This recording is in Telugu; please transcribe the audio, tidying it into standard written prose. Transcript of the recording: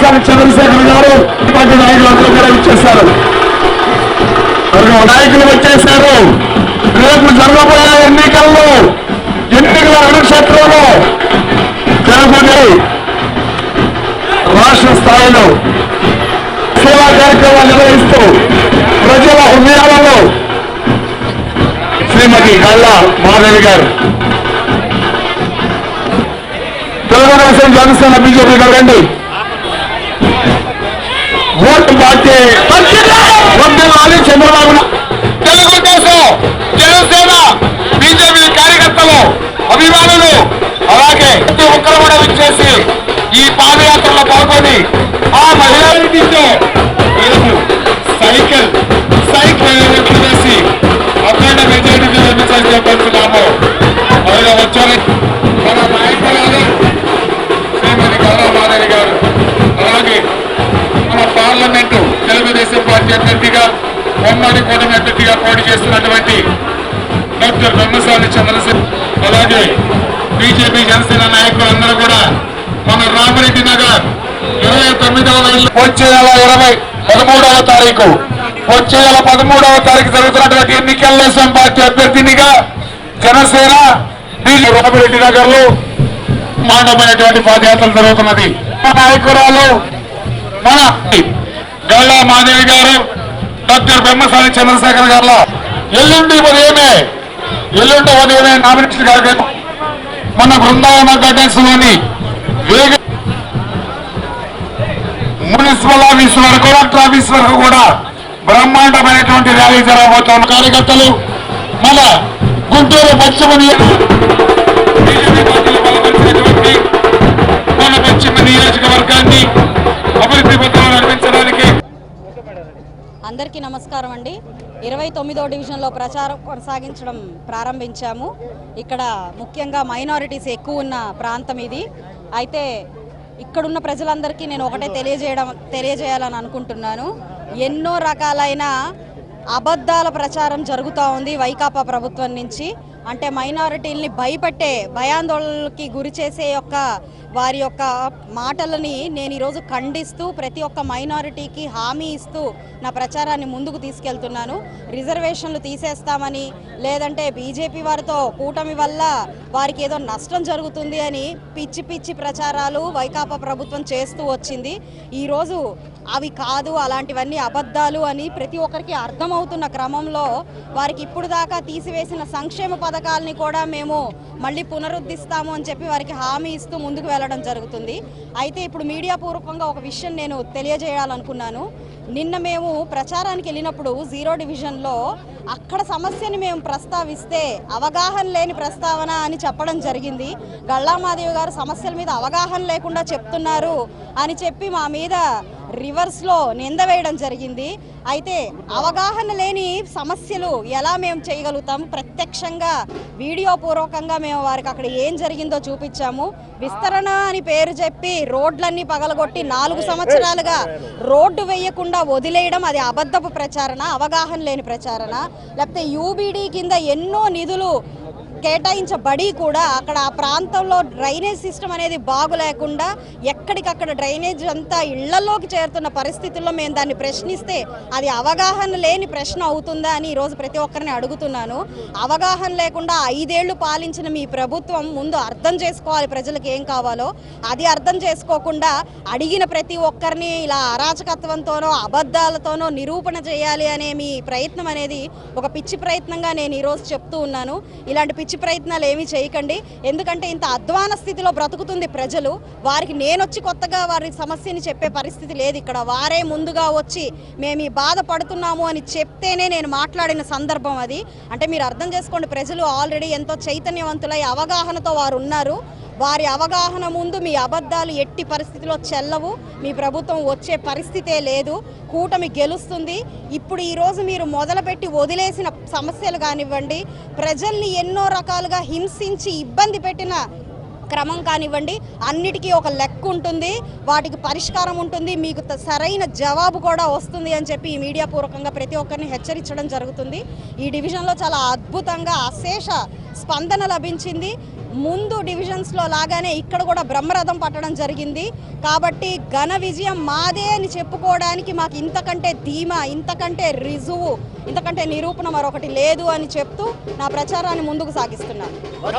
బ్రహ్మసాని చంద్రశేఖర్ గారు ఇటువంటి నాయకులు అందరూ కూడా ఇచ్చేశారు. నాయకులు వచ్చేశారు. రేపు జరగబోయే ఎన్నికల రణక్షేత్రంలో జరుగుతుంది. రాష్ట్ర స్థాయిలో సేవా కార్యక్రమాలు నిర్వహిస్తూ ప్రజల హృదయాలలో శ్రీమతి గల్లా మాధవి గారు తెలుగుదేశం జనసేన బీజేపీ గారు రండి. ఓటు పార్టీ వద్దాలి చంద్రబాబు. తెలుగుదేశం జనసేన బీజేపీ కార్యకర్తలు అభిమానులు అలాగే ప్రతి ఒక్కరు కూడా విచ్చేసి ఈ పాదయాత్రలో పాల్గొని ఆ మహిళలతో సైకిల్ చేసి అఖండ మెజారిటీ నిర్మించాలని చెప్పాము. ఆయన వచ్చారు మన నాయకులు శ్రీమతి గల్లా మాధవి గారు, అలాగే మన పార్లమెంటు తెలుగుదేశం పార్టీ అభ్యర్థిగా ఉమ్మడి కూటమి అభ్యర్థిగా పోటీ చేస్తున్నటువంటి డాక్టర్ బ్రహ్మసాని చంద్రశేఖర్, అలాగే బీజేపీ జనసేన నాయకులు అందరూ కూడా మన రామరెడ్డి నగర్ 29వ వచ్చే నెల 13వ తారీఖు జరుగుతున్నటువంటి ఎన్నికల్లో పార్టీ అభ్యర్థినిగా జనసేన రామరెడ్డి నగర్ లో మాండమైనటువంటి పాదయాత్రలు జరుగుతున్నది. నాయకురాలు మన గల్లా మాధవి గారు, డాక్టర్ బ్రహ్మసాని చంద్రశేఖర్ గారు ఎల్లుండి ఉదయమే నామినేషన్ కార్యక్రమం మన బృందావన గార్డెన్స్ లోని మున్సిపల్ ఆఫీస్ వరకు కలెక్టర్ ఆఫీస్ వరకు కూడా బ్రహ్మాండమైనటువంటి ర్యాలీ జరగబోతున్న కార్యకర్తలు మన గుంటూరు పశ్చిమ నియోజకవర్గాన్ని అభివృద్ధి పథంలో నడిపించడానికి. అందరికీ నమస్కారం అండి. 29వ డివిజన్లో ప్రచారం కొనసాగించడం ప్రారంభించాము. ఇక్కడ ముఖ్యంగా మైనారిటీస్ ఎక్కువ ఉన్న ప్రాంతం ఇది. అయితే ఇక్కడున్న ప్రజలందరికీ నేను ఒకటే తెలియజేయాలని అనుకుంటున్నాను. ఎన్నో రకాలైన అబద్ధాల ప్రచారం జరుగుతూ ఉంది వైకాపా ప్రభుత్వం నుంచి. అంటే మైనారిటీల్ని భయపెట్టే భయాందోళనకి గురి చేసే వారి యొక్క మాటలని నేను ఈరోజు ఖండిస్తూ ప్రతి ఒక్క మైనారిటీకి హామీ ఇస్తూ నా ప్రచారాన్ని ముందుకు తీసుకెళ్తున్నాను. రిజర్వేషన్లు తీసేస్తామని, లేదంటే బీజేపీ వారితో కూటమి వల్ల వారికి ఏదో నష్టం జరుగుతుంది అని పిచ్చి ప్రచారాలు వైకాపా ప్రభుత్వం చేస్తూ వచ్చింది. ఈరోజు అవి కాదు, అలాంటివన్నీ అబద్ధాలు అని ప్రతి ఒక్కరికి అర్థమవుతున్న క్రమంలో వారికి ఇప్పుడు దాకా తీసివేసిన సంక్షేమ పథకాలని కూడా మేము మళ్ళీ పునరుద్ధరిస్తాము అని చెప్పి వారికి హామీ ఇస్తూ ముందుకు వెళ్ళడం జరుగుతుంది. అయితే ఇప్పుడు మీడియా పూర్వకంగా ఒక విషయం నేను తెలియజేయాలనుకున్నాను. నిన్న మేము ప్రచారానికి వెళ్ళినప్పుడు 0 డివిజన్లో అక్కడ సమస్యని మేము ప్రస్తావిస్తే అవగాహన లేని ప్రస్తావన అని చెప్పడం జరిగింది. గల్లా మాధవి గారు సమస్యల మీద అవగాహన లేకుండా చెప్తున్నారు అని చెప్పి మా మీద రివర్స్లో నింద వేయడం జరిగింది. అయితే అవగాహన లేని సమస్యలు ఎలా మేము చేయగలుగుతాం? ప్రత్యక్షంగా వీడియో పూర్వకంగా మేము వారికి అక్కడ ఏం జరిగిందో చూపించాము. విస్తరణ అని పేరు చెప్పి రోడ్లన్నీ పగలగొట్టి 4 సంవత్సరాలుగా రోడ్డు వేయకుండా వదిలేయడం అది అబద్ధపు ప్రచారణ, అవగాహన లేని ప్రచారణ. లేకపోతే యూబీడీ కింద ఎన్నో నిధులు కేటాయించబడి కూడా అక్కడ ఆ ప్రాంతంలో డ్రైనేజ్ సిస్టమ్ అనేది బాగులేకుండా ఎక్కడికక్కడ డ్రైనేజ్ అంతా ఇళ్లలోకి చేరుతున్న పరిస్థితుల్లో మేము దాన్ని ప్రశ్నిస్తే అది అవగాహన లేని ప్రశ్న అవుతుందా అని ఈరోజు ప్రతి ఒక్కరిని అడుగుతున్నాను. అవగాహన లేకుండా 5 ఏళ్లు పాలించిన మీ ప్రభుత్వం ముందు అర్థం చేసుకోవాలి ప్రజలకు ఏం కావాలో. అది అర్థం చేసుకోకుండా అడిగిన ప్రతి ఒక్కరిని ఇలా అరాచకత్వంతోనో అబద్ధాలతోనో నిరూపణ చేయాలి అనే మీ ప్రయత్నం అనేది ఒక పిచ్చి ప్రయత్నంగా నేను ఈరోజు చెప్తూ ఉన్నాను. ఇలాంటి పిచ్చి ప్రయత్నాలు ఏమీ చేయకండి. ఎందుకంటే ఇంత అధ్వాన స్థితిలో బ్రతుకుతుంది ప్రజలు. వారికి నేనొచ్చి కొత్తగా వారి సమస్యని చెప్పే పరిస్థితి లేదు. ఇక్కడ వారే ముందుగా వచ్చి మేము ఈ బాధపడుతున్నాము అని చెప్తేనే నేను మాట్లాడిన సందర్భం అది. అంటే మీరు అర్థం చేసుకోండి, ప్రజలు ఆల్రెడీ ఎంతో చైతన్యవంతులై అవగాహనతో వారు ఉన్నారు. వారి అవగాహన ముందు మీ అబద్ధాలు ఎట్టి పరిస్థితిలో చెల్లవు. మీ ప్రభుత్వం వచ్చే పరిస్థితే లేదు. కూటమి గెలుస్తుంది. ఇప్పుడు ఈరోజు మీరు మొదలుపెట్టి వదిలేసిన సమస్యలు కానివ్వండి, ప్రజల్ని ఎన్నో రకాలుగా హింసించి ఇబ్బంది పెట్టిన క్రమం కానివ్వండి, అన్నిటికీ ఒక లెక్క ఉంటుంది, వాటికి పరిష్కారం ఉంటుంది, మీకు సరైన జవాబు కూడా వస్తుంది అని చెప్పి ఈ మీడియా పూర్వకంగా ప్రతి ఒక్కరిని హెచ్చరించడం జరుగుతుంది. ఈ డివిజన్లో చాలా అద్భుతంగా అశేష స్పందన లభించింది. ముందు డివిజన్స్లో లాగానే ఇక్కడ కూడా బ్రహ్మరథం పట్టడం జరిగింది. కాబట్టి ఘన విజయం మాదే అని చెప్పుకోవడానికి మాకు ఇంతకంటే ధీమా, ఇంతకంటే రుజువు, ఇంతకంటే నిరూపణ మరొకటి లేదు అని చెప్తూ నా ప్రచారాన్ని ముందుకు సాగిస్తున్నాను.